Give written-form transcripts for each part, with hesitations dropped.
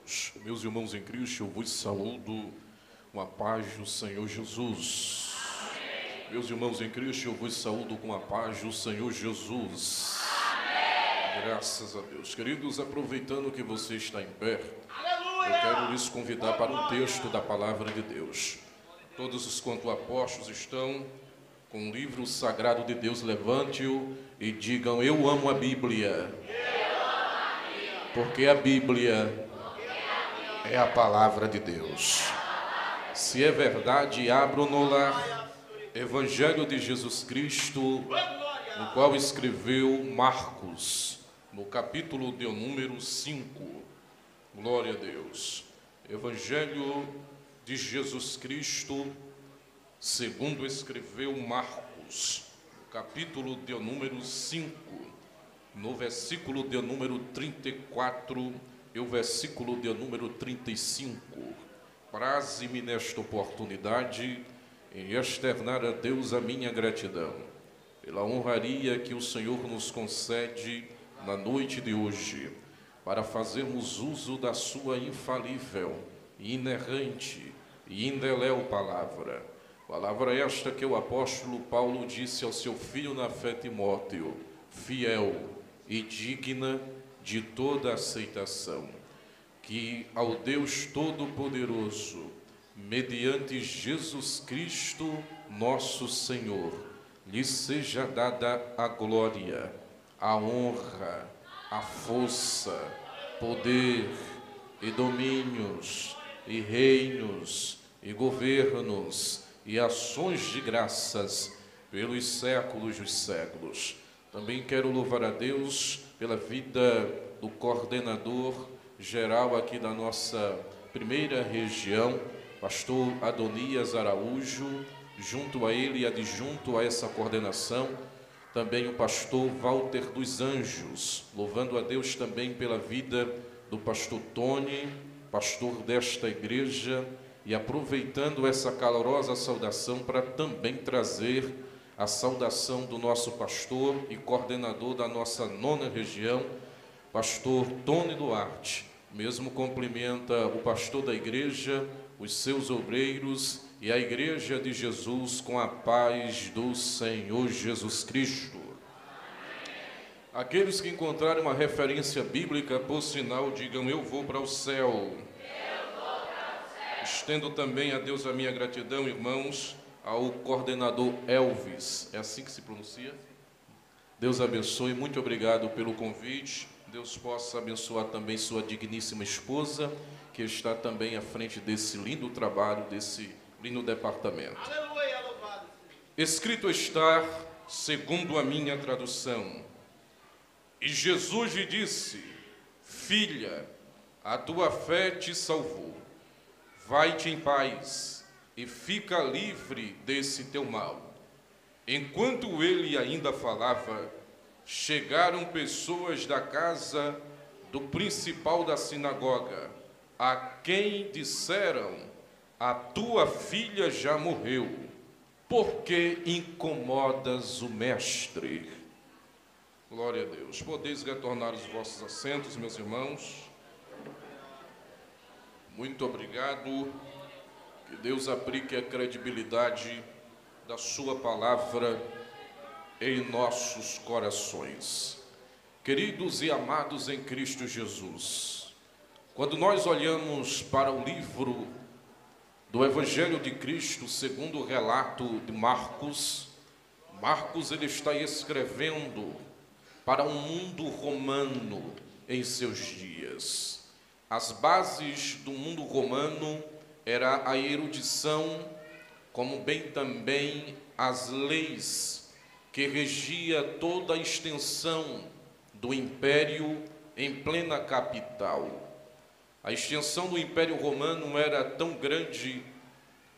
Deus. Meus irmãos em Cristo, eu vos saúdo com a paz do Senhor Jesus. Amém. Meus irmãos em Cristo, eu vos saúdo com a paz do Senhor Jesus. Amém. Graças a Deus. Queridos, aproveitando que você está em pé, eu quero lhes convidar para um texto da palavra de Deus. Todos os quanto apóstolos estão com o livro sagrado de Deus, levante-o e digam: eu amo a Bíblia. Porque a Bíblia é a palavra de Deus. Se é verdade, abro no lar Evangelho de Jesus Cristo, no qual escreveu Marcos, no capítulo de número 5. Glória a Deus. Evangelho de Jesus Cristo, segundo escreveu Marcos, no capítulo de número 5. No versículo de número 34 e o versículo de número 35. Praze-me nesta oportunidade em externar a Deus a minha gratidão pela honraria que o Senhor nos concede na noite de hoje, para fazermos uso da sua infalível, inerrante e indeléu palavra. Palavra esta que o apóstolo Paulo disse ao seu filho na fé Timóteo, fiel e digna de toda aceitação, que ao Deus Todo-Poderoso, mediante Jesus Cristo, nosso Senhor, lhe seja dada a glória, a honra, a força, poder e domínios, e reinos, e governos, e ações de graças, pelos séculos dos séculos. Também quero louvar a Deus pela vida do coordenador geral aqui da nossa primeira região, pastor Adonias Araújo, junto a ele e adjunto a essa coordenação, também o pastor Walter dos Anjos, louvando a Deus também pela vida do pastor Tony, pastor desta igreja, e aproveitando essa calorosa saudação para também trazer a saudação do nosso pastor e coordenador da nossa 9ª região, pastor Tony Duarte. Mesmo cumprimenta o pastor da igreja, os seus obreiros e a igreja de Jesus com a paz do Senhor Jesus Cristo. Aqueles que encontrarem uma referência bíblica, por sinal, digam: eu vou para o céu. Estendo também a Deus a minha gratidão, irmãos, ao coordenador Elvis, é assim que se pronuncia? Deus abençoe, muito obrigado pelo convite. Deus possa abençoar também sua digníssima esposa, que está também à frente desse lindo trabalho, desse lindo departamento. Aleluia, louvado. Escrito está, segundo a minha tradução: e Jesus lhe disse: filha, a tua fé te salvou. Vai-te em paz e fica livre desse teu mal. Enquanto ele ainda falava, chegaram pessoas da casa do principal da sinagoga, a quem disseram: a tua filha já morreu, por que incomodas o mestre? Glória a Deus. Podeis retornar os vossos assentos, meus irmãos. Muito obrigado. Que Deus aplique a credibilidade da sua palavra em nossos corações. Queridos e amados em Cristo Jesus, quando nós olhamos para o livro do Evangelho de Cristo, segundo o relato de Marcos, ele está escrevendo para um mundo romano em seus dias. As bases do mundo romano era a erudição, como bem também as leis que regia toda a extensão do império em plena capital. A extensão do Império Romano era tão grande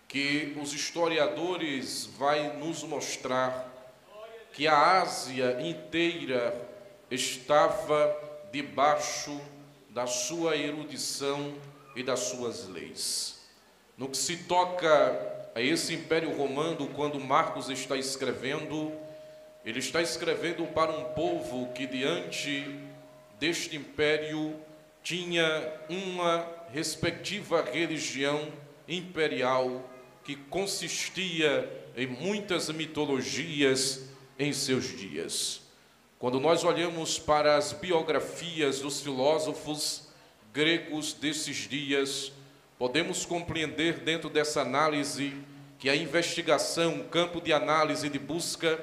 que os historiadores vão nos mostrar que a Ásia inteira estava debaixo da sua erudição e das suas leis. No que se toca a esse Império Romano, quando Marcos está escrevendo, ele está escrevendo para um povo que diante deste império tinha uma respectiva religião imperial que consistia em muitas mitologias em seus dias. Quando nós olhamos para as biografias dos filósofos gregos desses dias, podemos compreender dentro dessa análise que a investigação, o campo de análise de busca,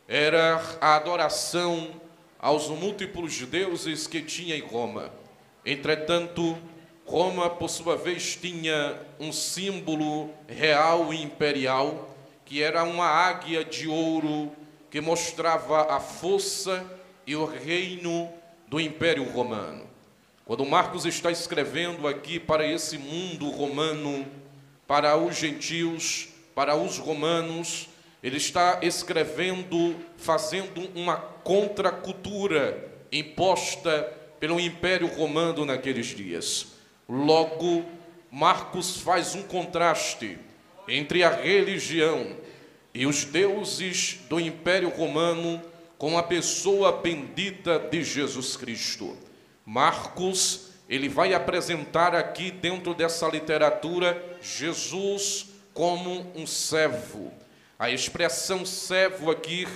era a adoração aos múltiplos deuses que tinha em Roma. Entretanto, Roma, por sua vez, tinha um símbolo real e imperial, que era uma águia de ouro que mostrava a força e o reino do Império Romano. Quando Marcos está escrevendo aqui para esse mundo romano, para os gentios, para os romanos, ele está escrevendo, fazendo uma contracultura imposta pelo Império Romano naqueles dias. Logo, Marcos faz um contraste entre a religião e os deuses do Império Romano com a pessoa bendita de Jesus Cristo. Marcos, ele vai apresentar aqui dentro dessa literatura Jesus como um servo. A expressão servo aqui,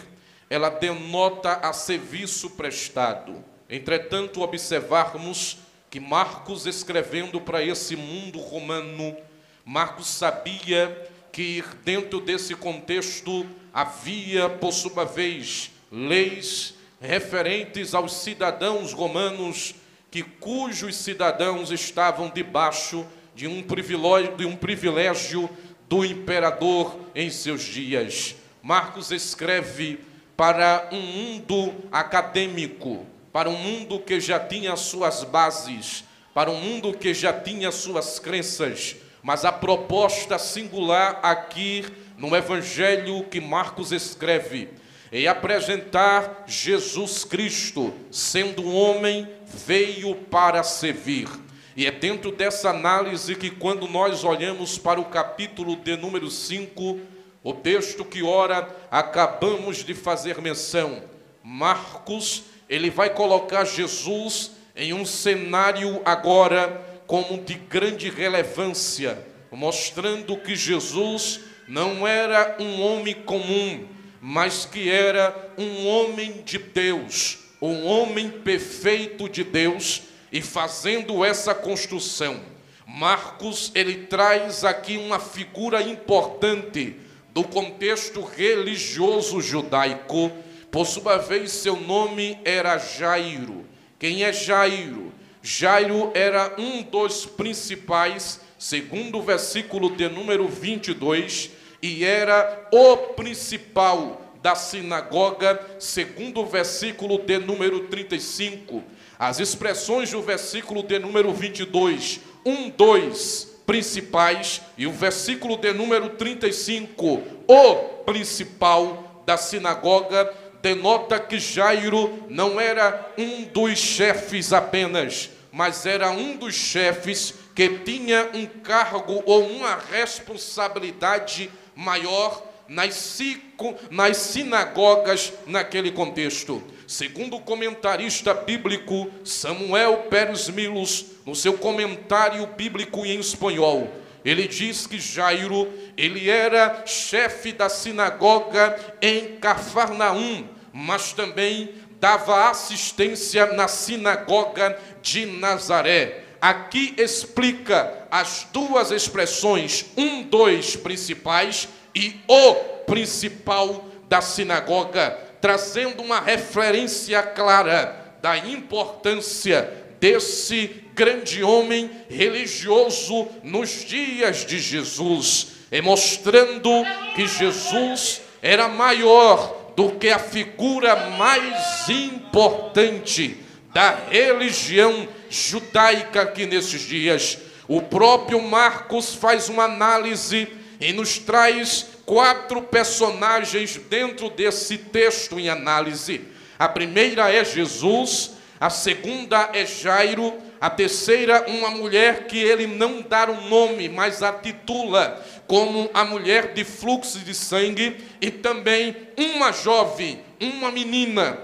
ela denota a serviço prestado. Entretanto, observarmos que Marcos, escrevendo para esse mundo romano, Marcos sabia que dentro desse contexto havia, por sua vez, leis referentes aos cidadãos romanos, cujos cidadãos estavam debaixo de um privilégio do imperador em seus dias. Marcos escreve para um mundo acadêmico, para um mundo que já tinha suas bases, para um mundo que já tinha suas crenças, mas a proposta singular aqui no evangelho que Marcos escreve é apresentar Jesus Cristo, sendo homem, veio para servir. E é dentro dessa análise que, quando nós olhamos para o capítulo de número 5, o texto que ora acabamos de fazer menção, Marcos, ele vai colocar Jesus em um cenário agora como de grande relevância, mostrando que Jesus não era um homem comum, mas que era um homem de Deus, um homem perfeito de Deus. E fazendo essa construção, Marcos, ele traz aqui uma figura importante do contexto religioso judaico. Por sua vez, seu nome era Jairo. Quem é Jairo? Jairo era um dos principais, segundo o versículo de número 22, e era o principal da sinagoga, segundo o versículo de número 35. As expressões do versículo de número 22, 2 principais, e o versículo de número 35, o principal da sinagoga, denota que Jairo não era um dos chefes apenas, mas era um dos chefes que tinha um cargo ou uma responsabilidade maior nas sinagogas naquele contexto. Segundo o comentarista bíblico Samuel Pérez Milos, no seu comentário bíblico em espanhol, ele diz que Jairo, ele era chefe da sinagoga em Cafarnaum, mas também dava assistência na sinagoga de Nazaré. Aqui explica as duas expressões, 2 principais e o principal da sinagoga, trazendo uma referência clara da importância desse grande homem religioso nos dias de Jesus, e mostrando que Jesus era maior do que a figura mais importante da religião judaica aqui nesses dias. O próprio Marcos faz uma análise e nos traz 4 personagens dentro desse texto em análise. A primeira é Jesus, a segunda é Jairo, a terceira uma mulher que ele não dá um nome, mas a titula como a mulher de fluxo de sangue, e também uma jovem, uma menina,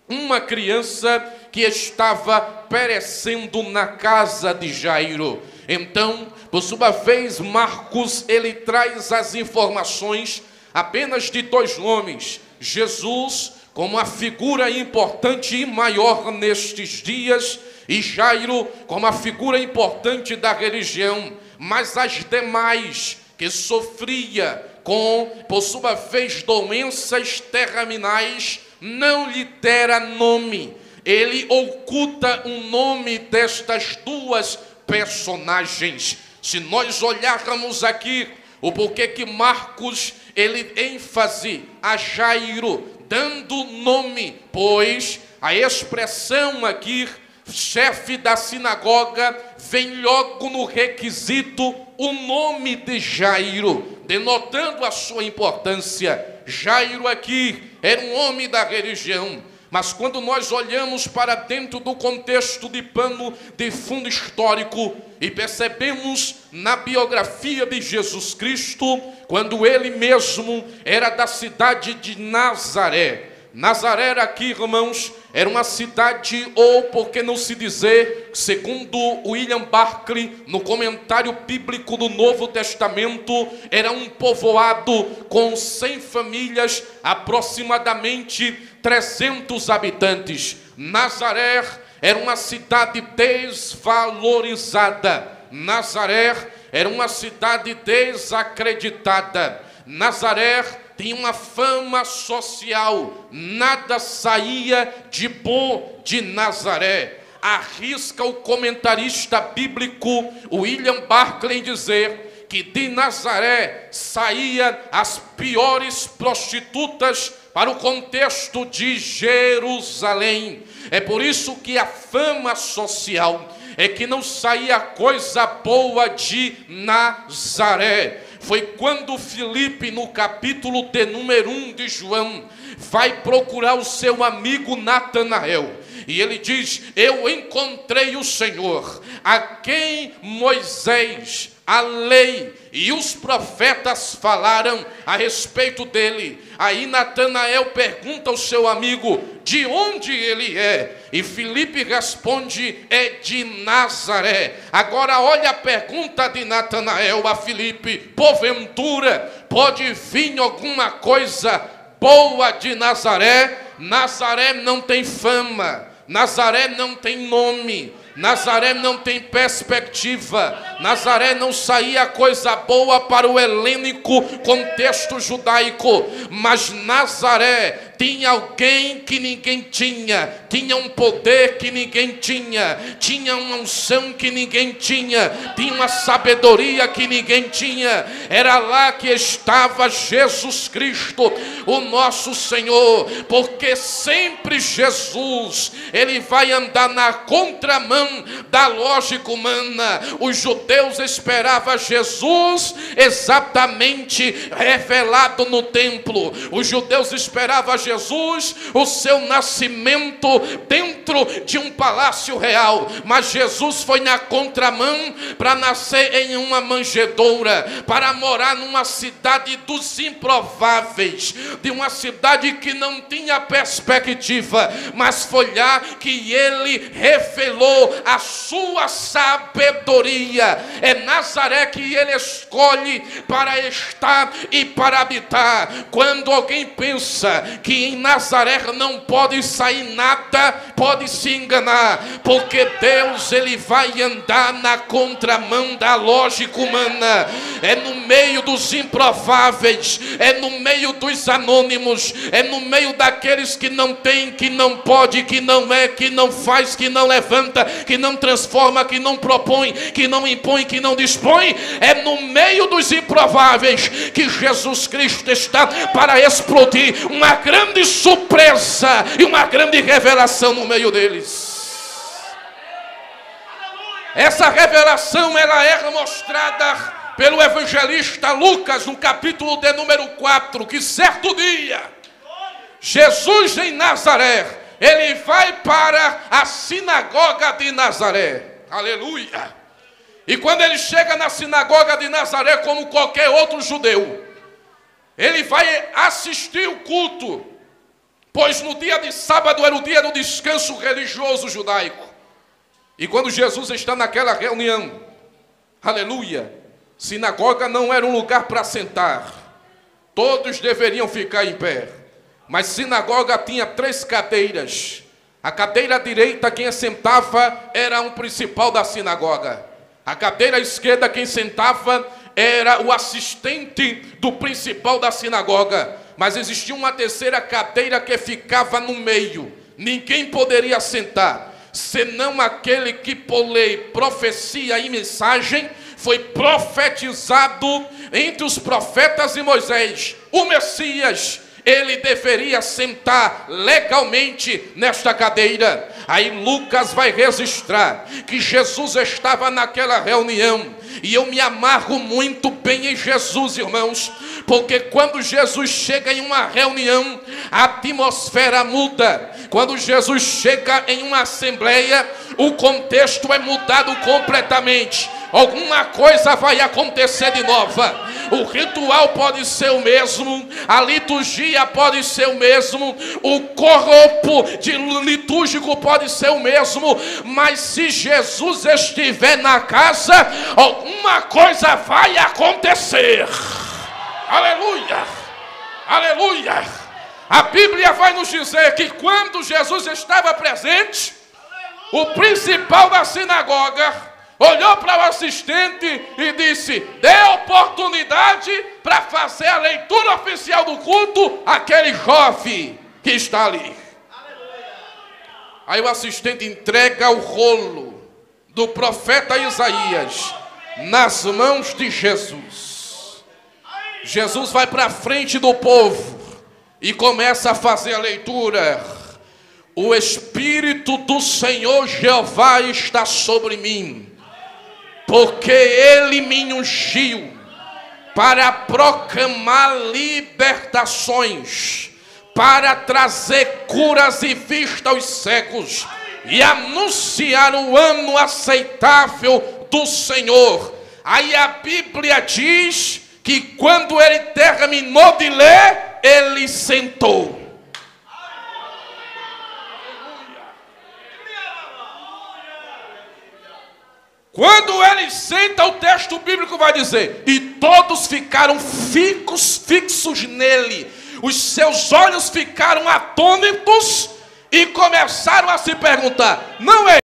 uma criança que estava perecendo na casa de Jairo. Então, por sua vez, Marcos, ele traz as informações apenas de dois nomes: Jesus, como a figura importante e maior nestes dias, e Jairo, como a figura importante da religião. Mas as demais, que sofria por sua vez, doenças terminais, não lhe dera nome. Ele oculta o nome destas duas personagens. Se nós olharmos aqui o porquê que Marcos, ele ênfase a Jairo, dando nome, pois a expressão aqui, chefe da sinagoga, vem logo no requisito o nome de Jairo, denotando a sua importância. Jairo aqui era um homem da religião, mas quando nós olhamos para dentro do contexto de pano de fundo histórico e percebemos na biografia de Jesus Cristo, quando ele mesmo era da cidade de Nazaré. Nazaré aqui, irmãos, era uma cidade, ou por que não se dizer, segundo William Barclay, no comentário bíblico do Novo Testamento, era um povoado com 100 famílias, aproximadamente 300 habitantes. Nazaré era uma cidade desvalorizada. Nazaré era uma cidade desacreditada. Nazaré tinha uma fama social, nada saía de bom de Nazaré. Arrisca o comentarista bíblico William Barclay em dizer que de Nazaré saíam as piores prostitutas para o contexto de Jerusalém. É por isso que a fama social é que não saía coisa boa de Nazaré. Foi quando Filipe, no capítulo de número 1 de João, vai procurar o seu amigo Natanael. E ele diz: eu encontrei o Senhor, a quem Moisés, a lei e os profetas falaram a respeito dele. Aí Natanael pergunta ao seu amigo de onde ele é. E Filipe responde: é de Nazaré. Agora olha a pergunta de Natanael a Filipe: porventura pode vir alguma coisa boa de Nazaré? Nazaré não tem fama, Nazaré não tem nome, Nazaré não tem perspectiva. Nazaré não saía coisa boa para o helênico contexto judaico. Mas Nazaré tinha alguém que ninguém tinha, tinha um poder que ninguém tinha, tinha uma unção que ninguém tinha, tinha uma sabedoria que ninguém tinha. Era lá que estava Jesus Cristo, o nosso Senhor. Porque sempre Jesus, ele vai andar na contramão da lógica humana. Os judeus esperavam Jesus exatamente revelado no templo. Os judeus esperavam Jesus, o seu nascimento dentro de um palácio real. Mas Jesus foi na contramão para nascer em uma manjedoura, para morar numa cidade dos improváveis, de uma cidade que não tinha perspectiva. Mas foi lá que ele revelou a sua sabedoria. É Nazaré que ele escolhe para estar e para habitar. Quando alguém pensa que em Nazaré não pode sair nada, pode se enganar, porque Deus, ele vai andar na contramão da lógica humana. É no meio dos improváveis, é no meio dos anônimos, é no meio daqueles que não tem, que não pode, que não é, que não faz, que não levanta, que não transforma, que não propõe, que não impõe, que não dispõe. É no meio dos improváveis que Jesus Cristo está para explodir uma grande surpresa e uma grande revelação no meio deles. Essa revelação, ela é mostrada pelo evangelista Lucas no capítulo de número 4, que certo dia Jesus em Nazaré, ele vai para a sinagoga de Nazaré. Aleluia! E quando ele chega na sinagoga de Nazaré, como qualquer outro judeu, ele vai assistir o culto. pois no dia de sábado era o dia do descanso religioso judaico. E quando Jesus está naquela reunião, aleluia, sinagoga não era um lugar para sentar, todos deveriam ficar em pé, mas sinagoga tinha 3 cadeiras. A cadeira direita, quem sentava era um principal da sinagoga. A cadeira esquerda, quem sentava era o assistente do principal da sinagoga. Mas existia uma terceira cadeira que ficava no meio. Ninguém poderia sentar, senão aquele que por lei, profecia e mensagem foi profetizado entre os profetas e Moisés, o Messias. Ele deveria sentar legalmente nesta cadeira. Aí Lucas vai registrar que Jesus estava naquela reunião. E eu me amarro muito bem em Jesus, irmãos, porque quando Jesus chega em uma reunião, a atmosfera muda. Quando Jesus chega em uma assembleia, o contexto é mudado completamente. Alguma coisa vai acontecer de nova. O ritual pode ser o mesmo, a liturgia pode ser o mesmo, o corpo litúrgico pode ser o mesmo, mas se Jesus estiver na casa, alguma coisa vai acontecer. Aleluia, aleluia. A Bíblia vai nos dizer que quando Jesus estava presente, o principal da sinagoga olhou para o assistente e disse: dê oportunidade para fazer a leitura oficial do culto àquele jovem que está ali. Aí o assistente entrega o rolo do profeta Isaías nas mãos de Jesus. Jesus vai para a frente do povo e começa a fazer a leitura. O Espírito do Senhor Jeová está sobre mim, porque Ele me ungiu para proclamar libertações, para trazer curas e vista aos cegos, e anunciar o ano aceitável do Senhor. Aí a Bíblia diz que quando ele terminou de ler, ele sentou. Quando ele senta, o texto bíblico vai dizer: e todos ficaram fixos nele, os seus olhos ficaram atônitos e começaram a se perguntar: não é